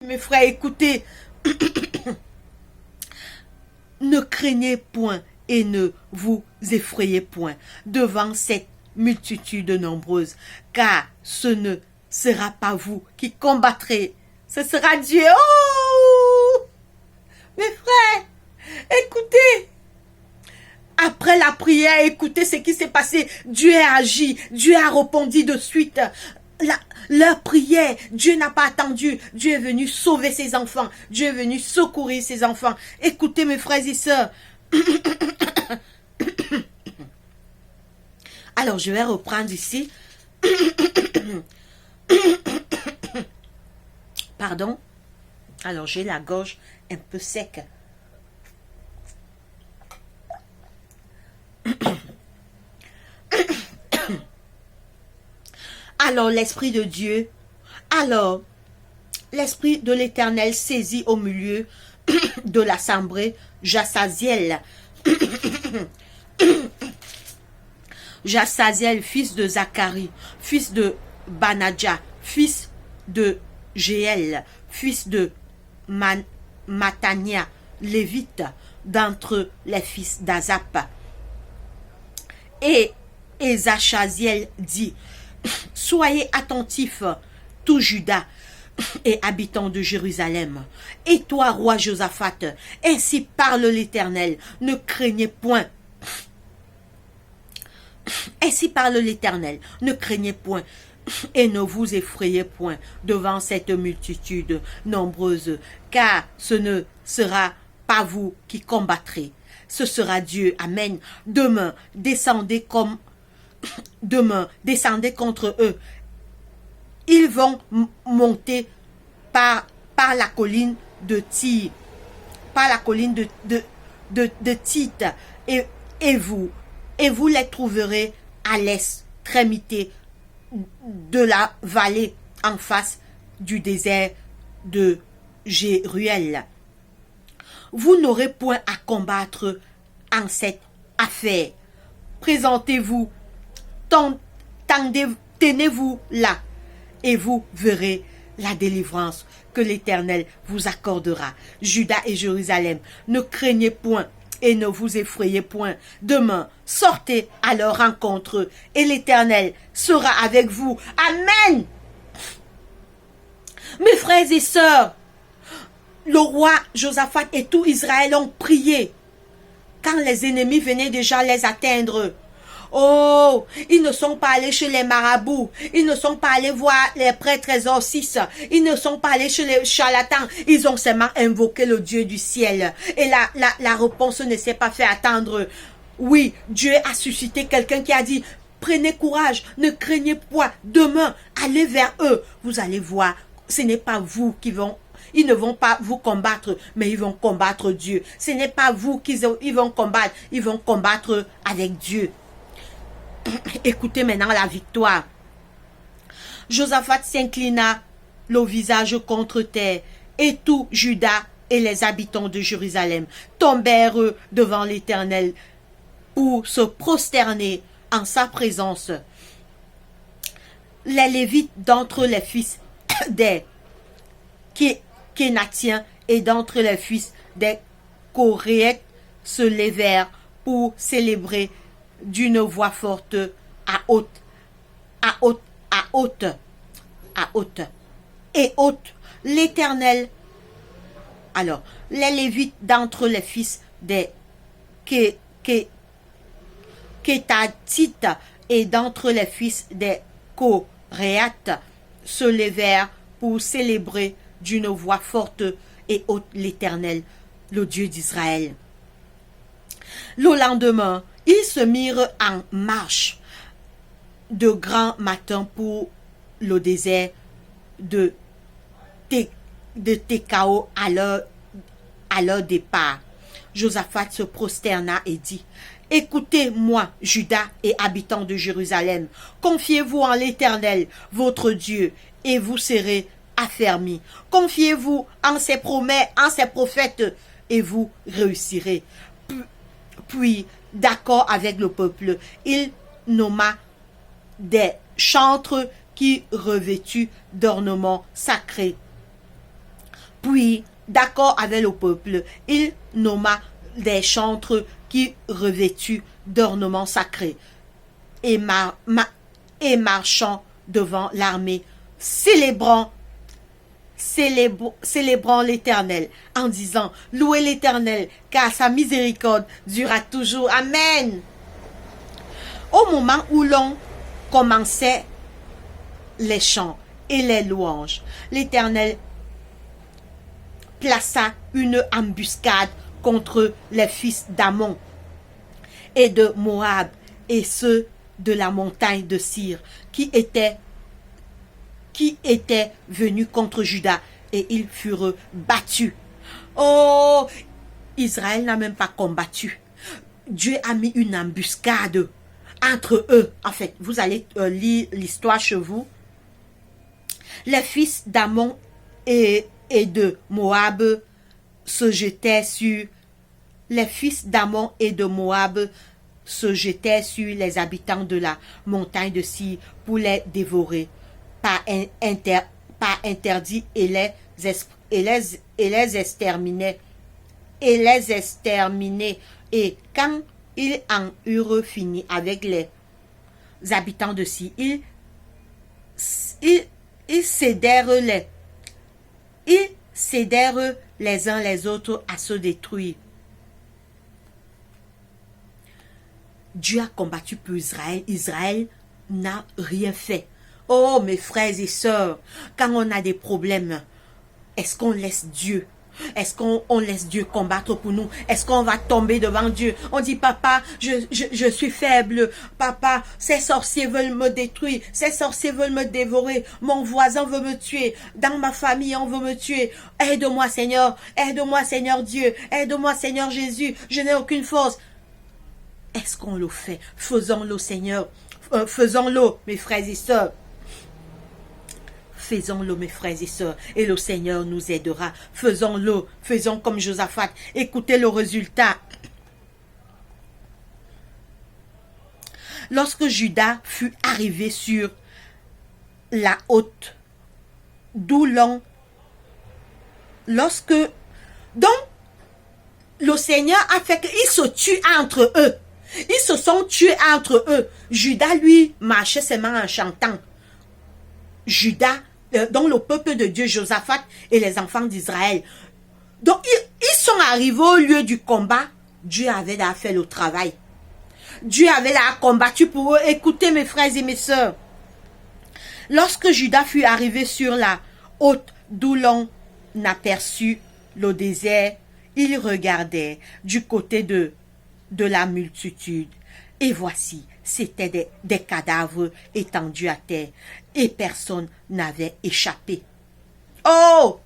Mes frères, écoutez, ne craignez point et ne vous effrayez point devant cette multitude nombreuse, car ce ne sera pas vous qui combattrez, ce sera Dieu. Oh! Mes frères, écoutez, après la prière, écoutez ce qui s'est passé. Dieu a agi, Dieu a répondu de suite. Leur prière, Dieu n'a pas attendu. Dieu est venu sauver ses enfants. Dieu est venu secourir ses enfants. Écoutez mes frères et sœurs. Alors je vais reprendre ici. Pardon. Alors j'ai la gorge un peu sec. Alors l'Esprit de Dieu, alors l'Esprit de l'Éternel saisit au milieu de l'assemblée Jassaziel. Jassaziel, fils de Zacharie, fils de Banadja, fils de Jéel, fils de Matania, lévite, d'entre les fils d'Azap. Et Zachaziel dit, soyez attentifs, tout Juda et habitants de Jérusalem. Et toi, roi Josaphat, ainsi parle l'Éternel, ne craignez point. Ainsi parle l'Éternel, ne craignez point et ne vous effrayez point devant cette multitude nombreuse, car ce ne sera pas vous qui combattrez, ce sera Dieu. Amen. Demain, descendez contre eux. Ils vont monter par la colline de Tyr, par la colline de Tite, et vous les trouverez à l'extrémité de la vallée en face du désert de Jéruel. Vous n'aurez point à combattre en cette affaire. Présentez-vous, tenez-vous là, et vous verrez la délivrance que l'Éternel vous accordera. Juda et Jérusalem, ne craignez point et ne vous effrayez point. Demain, sortez à leur rencontre et l'Éternel sera avec vous. Amen. Mes frères et sœurs, le roi Josaphat et tout Israël ont prié quand les ennemis venaient déjà les atteindre. Oh, ils ne sont pas allés chez les marabouts, ils ne sont pas allés voir les prêtres exorcistes, ils ne sont pas allés chez les charlatans, ils ont seulement invoqué le Dieu du ciel. Et la réponse ne s'est pas fait attendre. Oui, Dieu a suscité quelqu'un qui a dit, prenez courage, ne craignez point, demain, allez vers eux. Vous allez voir, ce n'est pas vous qui vont... Ils ne vont pas vous combattre, mais ils vont combattre Dieu. Ce n'est pas vous qu'ils vont combattre, ils vont combattre avec Dieu. Écoutez maintenant la victoire. Josaphat s'inclina le visage contre terre, et tout Juda et les habitants de Jérusalem tombèrent devant l'Éternel pour se prosterner en sa présence. Les Lévites d'entre les fils des Kénatiens et d'entre les fils des Coréites se levèrent pour célébrer d'une voix forte à haute l'Éternel. Alors, les Lévites d'entre les fils des Kétatites et d'entre les fils des Coréates se levèrent pour célébrer d'une voix forte et haute l'Éternel, le Dieu d'Israël. Le lendemain, ils se mirent en marche de grand matin pour le désert de Tékao à leur départ. Josaphat se prosterna et dit, écoutez-moi, Juda et habitants de Jérusalem, confiez-vous en l'Éternel, votre Dieu, et vous serez affermis. Confiez-vous en ses promesses, en ses prophètes, et vous réussirez. Puis, d'accord avec le peuple, il nomma des chantres qui revêtus d'ornements sacrés Puis, d'accord avec le peuple, il nomma des chantres qui revêtus d'ornements sacrés et, marchant devant l'armée, célébrant l'Éternel en disant: louez l'Éternel, car sa miséricorde durera toujours. Amen. Au moment où l'on commençait les chants et les louanges, l'Éternel plaça une embuscade contre les fils d'Ammon et de Moab et ceux de la montagne de Syr qui étaient venus contre Juda, et ils furent battus. Oh, Israël n'a même pas combattu. Dieu a mis une embuscade entre eux. En fait, vous allez lire l'histoire chez vous. Les fils d'Ammon et de Moab se jetaient sur les habitants de la montagne de Syr pour les dévorer par interdit et les exterminer. Et quand ils en eurent fini avec les habitants de Syr, ils cédèrent les uns les autres à se détruire. Dieu a combattu pour Israël. Israël n'a rien fait. Oh, mes frères et sœurs, quand on a des problèmes, est-ce qu'on laisse Dieu? Est-ce qu'on laisse Dieu combattre pour nous? Est-ce qu'on va tomber devant Dieu? On dit: papa, je suis faible. Papa, ces sorciers veulent me détruire. Ces sorciers veulent me dévorer. Mon voisin veut me tuer. Dans ma famille, on veut me tuer. Aide-moi, Seigneur. Aide-moi, Seigneur Dieu. Aide-moi, Seigneur Jésus. Je n'ai aucune force. Est-ce qu'on le fait? Faisons-le, Seigneur. Faisons-le, mes frères et sœurs. Faisons-le, mes frères et sœurs, et le Seigneur nous aidera. Faisons-le, faisons comme Josaphat. Écoutez le résultat. Lorsque Juda fut arrivé sur la haute, donc, le Seigneur a fait qu'ils se tuent entre eux. Ils se sont tués entre eux. Juda, lui, marchait seulement en chantant. Juda, donc le peuple de Dieu, Josaphat et les enfants d'Israël. Donc, ils sont arrivés au lieu du combat. Dieu avait là fait le travail. Dieu avait là combattu pour eux. Écoutez, mes frères et mes sœurs. Lorsque Juda fut arrivé sur la haute d'où l'on aperçut le désert, il regardait du côté de la multitude. Et voici, c'étaient des cadavres étendus à terre, et personne n'avait échappé. Oh!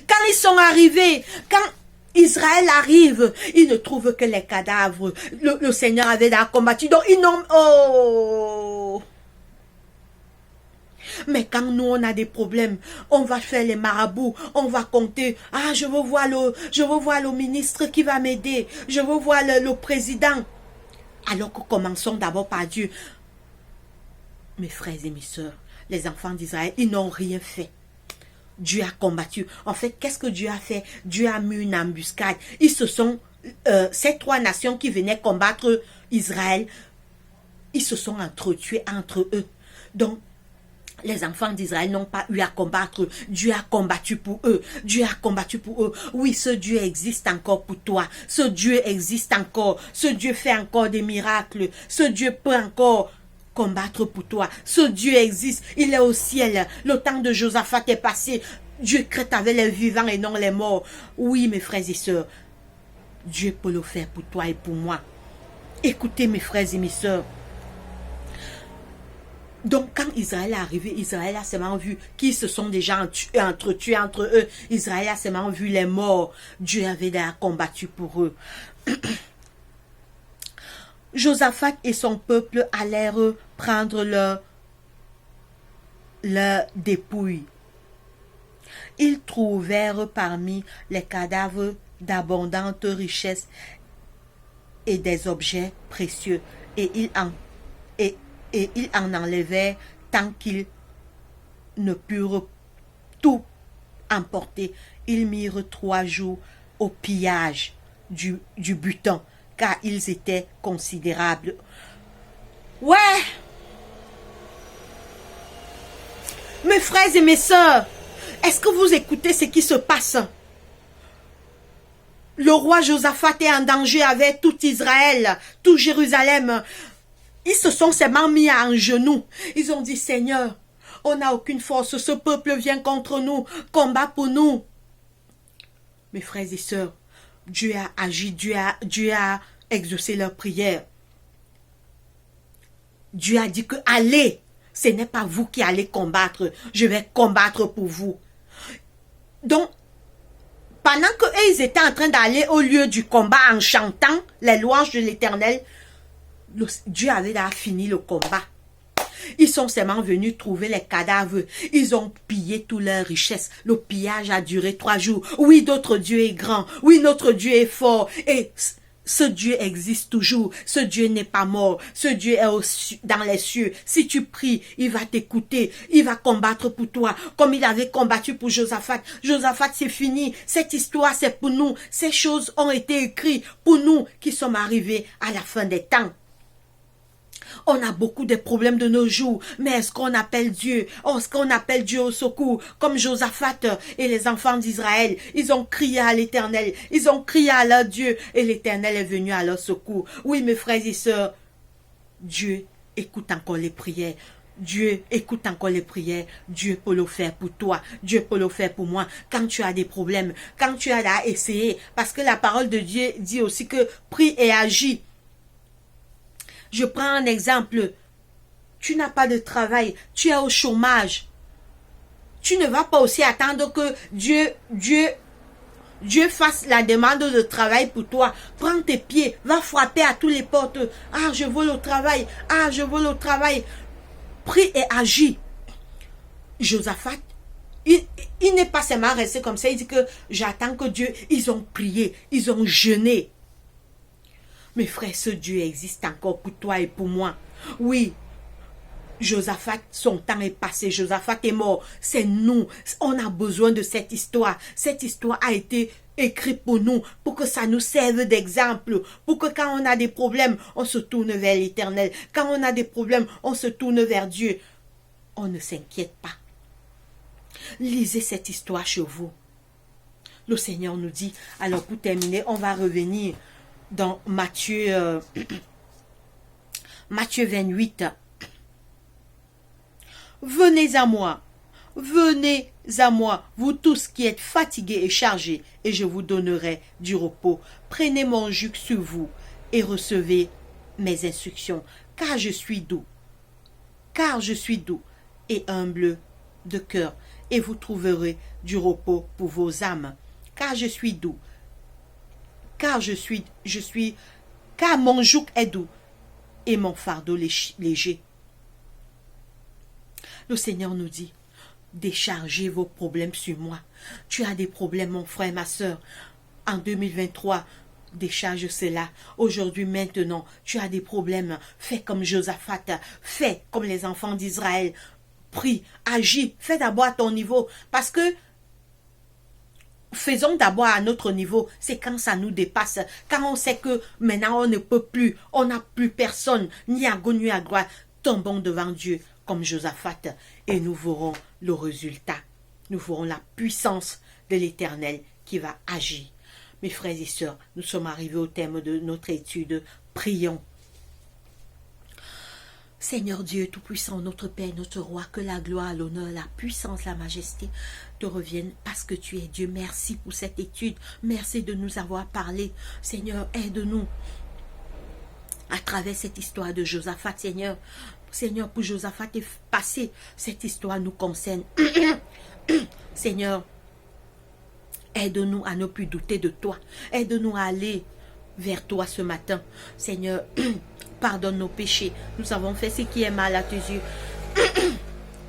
Quand ils sont arrivés, quand Israël arrive, ils ne trouvent que les cadavres. Le Seigneur avait combattu, donc ils n'ont... Oh! Mais quand nous on a des problèmes, on va faire les marabouts, on va compter. Ah, je veux voir le ministre qui va m'aider. Je veux voir le président. Alors que commençons d'abord par Dieu. Mes frères et mes sœurs, les enfants d'Israël, ils n'ont rien fait. Dieu a combattu. En fait, qu'est-ce que Dieu a fait? Dieu a mis une embuscade. Ils se sont, ces trois nations qui venaient combattre Israël, ils se sont entretués entre eux. Donc, les enfants d'Israël n'ont pas eu à combattre. Dieu a combattu pour eux. Dieu a combattu pour eux. Oui, ce Dieu existe encore pour toi. Ce Dieu existe encore. Ce Dieu fait encore des miracles. Ce Dieu peut encore combattre pour toi. Ce Dieu existe. Il est au ciel. Le temps de Josaphat est passé. Dieu traite avec les vivants et non les morts. Oui, mes frères et sœurs. Dieu peut le faire pour toi et pour moi. Écoutez, mes frères et mes sœurs. Donc, quand Israël est arrivé, Israël a seulement vu qu'ils se sont déjà entretués entre eux. Israël a seulement vu les morts. Dieu avait déjà combattu pour eux. Josaphat et son peuple allèrent prendre leur dépouille. Ils trouvèrent parmi les cadavres d'abondantes richesses et des objets précieux. Et ils en enlevèrent tant qu'ils ne purent tout emportés. Ils mirent 3 jours au pillage du butin, car ils étaient considérables. Ouais! Mes frères et mes sœurs, est-ce que vous écoutez ce qui se passe? Le roi Josaphat est en danger avec tout Israël, tout Jérusalem. Ils se sont seulement mis en genoux. Ils ont dit, Seigneur, on n'a aucune force, ce peuple vient contre nous, combat pour nous. Mes frères et sœurs, Dieu a agi, Dieu a exaucé leurs prières. Dieu a dit que allez, ce n'est pas vous qui allez combattre, je vais combattre pour vous. Donc, pendant qu'eux, ils étaient en train d'aller au lieu du combat en chantant les louanges de l'Éternel, Dieu avait déjà fini le combat. Ils sont seulement venus trouver les cadavres. Ils ont pillé toutes leurs richesses. Le pillage a duré 3 jours. Oui, notre Dieu est grand. Oui, notre Dieu est fort. Et ce Dieu existe toujours. Ce Dieu n'est pas mort. Ce Dieu est dans les cieux. Si tu pries, il va t'écouter. Il va combattre pour toi. Comme il avait combattu pour Josaphat. Josaphat, c'est fini. Cette histoire, c'est pour nous. Ces choses ont été écrites pour nous qui sommes arrivés à la fin des temps. On a beaucoup de problèmes de nos jours, mais est-ce qu'on appelle Dieu? Est-ce qu'on appelle Dieu au secours? Comme Josaphat et les enfants d'Israël, ils ont crié à l'Éternel, ils ont crié à leur Dieu, et l'Éternel est venu à leur secours. Oui, mes frères et sœurs, Dieu écoute encore les prières. Dieu écoute encore les prières. Dieu peut le faire pour toi. Dieu peut le faire pour moi. Quand tu as des problèmes, quand tu as à essayer, parce que la parole de Dieu dit aussi que prie et agis. Je prends un exemple. Tu n'as pas de travail. Tu es au chômage. Tu ne vas pas aussi attendre que Dieu fasse la demande de travail pour toi. Prends tes pieds. Va frapper à toutes les portes. Ah, je veux le travail. Ah, je veux le travail. Prie et agis. Josaphat, il n'est pas seulement resté comme ça. Il dit que j'attends que Dieu... Ils ont prié. Ils ont jeûné. Mes frères, ce Dieu existe encore pour toi et pour moi. Oui, Josaphat, son temps est passé. Josaphat est mort. C'est nous. On a besoin de cette histoire. Cette histoire a été écrite pour nous, pour que ça nous serve d'exemple. Pour que quand on a des problèmes, on se tourne vers l'Éternel. Quand on a des problèmes, on se tourne vers Dieu. On ne s'inquiète pas. Lisez cette histoire chez vous. Le Seigneur nous dit, alors pour terminer, on va revenir dans Matthieu 28. Venez à moi, vous tous qui êtes fatigués et chargés, et je vous donnerai du repos. Prenez mon joug sur vous et recevez mes instructions, car je suis doux et humble de cœur, et vous trouverez du repos pour vos âmes, car je suis doux. Car mon joug est doux et mon fardeau léger. Le Seigneur nous dit, déchargez vos problèmes sur moi. Tu as des problèmes, mon frère, ma soeur. En 2023, décharge cela. Aujourd'hui, maintenant, tu as des problèmes. Fais comme Josaphat, fais comme les enfants d'Israël. Prie, agis, fais d'abord à ton niveau. Parce que faisons d'abord à notre niveau, c'est quand ça nous dépasse, quand on sait que maintenant on ne peut plus, on n'a plus personne, ni à gauche ni à droite, tombons devant Dieu comme Josaphat et nous verrons le résultat. Nous verrons la puissance de l'Éternel qui va agir. Mes frères et sœurs, nous sommes arrivés au terme de notre étude. Prions. Seigneur Dieu Tout-Puissant, notre Père, notre Roi, que la gloire, l'honneur, la puissance, la majesté te reviennent parce que tu es Dieu. Merci pour cette étude. Merci de nous avoir parlé. Seigneur, aide-nous à travers cette histoire de Josaphat, Seigneur. Seigneur, pour Josaphat est passé. Cette histoire nous concerne. Seigneur, aide-nous à ne plus douter de toi. Aide-nous à aller vers toi ce matin. Seigneur, pardonne nos péchés. Nous avons fait ce qui est mal à tes yeux.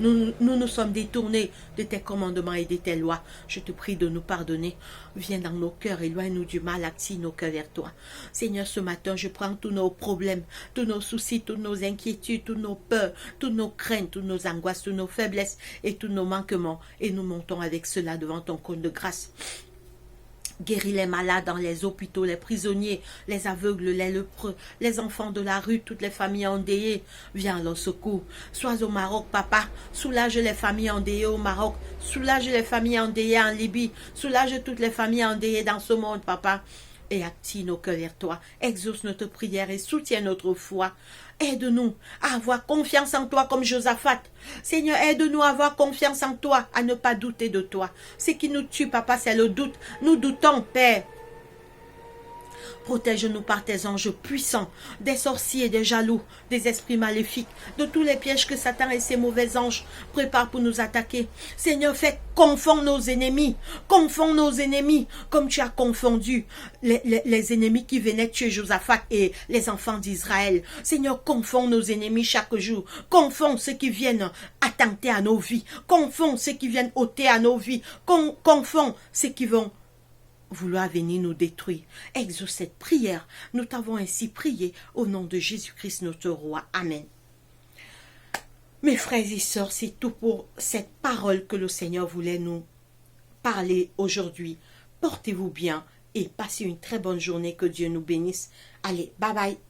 Nous nous sommes détournés de tes commandements et de tes lois. Je te prie de nous pardonner. Viens dans nos cœurs, éloigne-nous du mal, attire nos cœurs vers toi. Seigneur, ce matin, je prends tous nos problèmes, tous nos soucis, toutes nos inquiétudes, toutes nos peurs, toutes nos craintes, toutes nos angoisses, toutes nos faiblesses et tous nos manquements. Et nous montons avec cela devant ton trône de grâce. Guéris les malades dans les hôpitaux, les prisonniers, les aveugles, les lépreux, les enfants de la rue, toutes les familles endeuillées. Viens à leur secours. Sois au Maroc, papa. Soulage les familles endeuillées au Maroc. Soulage les familles endeuillées en Libye. Soulage toutes les familles endeuillées dans ce monde, papa. Et attire nos cœurs vers toi. Exauce notre prière et soutiens notre foi. Aide-nous à avoir confiance en toi comme Josaphat. Seigneur, aide-nous à avoir confiance en toi, à ne pas douter de toi. Ce qui nous tue, papa, c'est le doute. Nous doutons, Père. Protège-nous par tes anges puissants, des sorciers, des jaloux, des esprits maléfiques, de tous les pièges que Satan et ses mauvais anges préparent pour nous attaquer. Seigneur, fais confondre nos ennemis, comme tu as confondu les ennemis qui venaient tuer Josaphat et les enfants d'Israël. Seigneur, confonds nos ennemis chaque jour, confonds ceux qui viennent attenter à nos vies, confonds ceux qui viennent ôter à nos vies, confonds ceux qui vont vouloir venir nous détruire. Exauce cette prière. Nous t'avons ainsi prié au nom de Jésus-Christ notre roi. Amen. Mes frères et sœurs, c'est tout pour cette parole que le Seigneur voulait nous parler aujourd'hui. Portez-vous bien et passez une très bonne journée. Que Dieu nous bénisse. Allez, bye bye.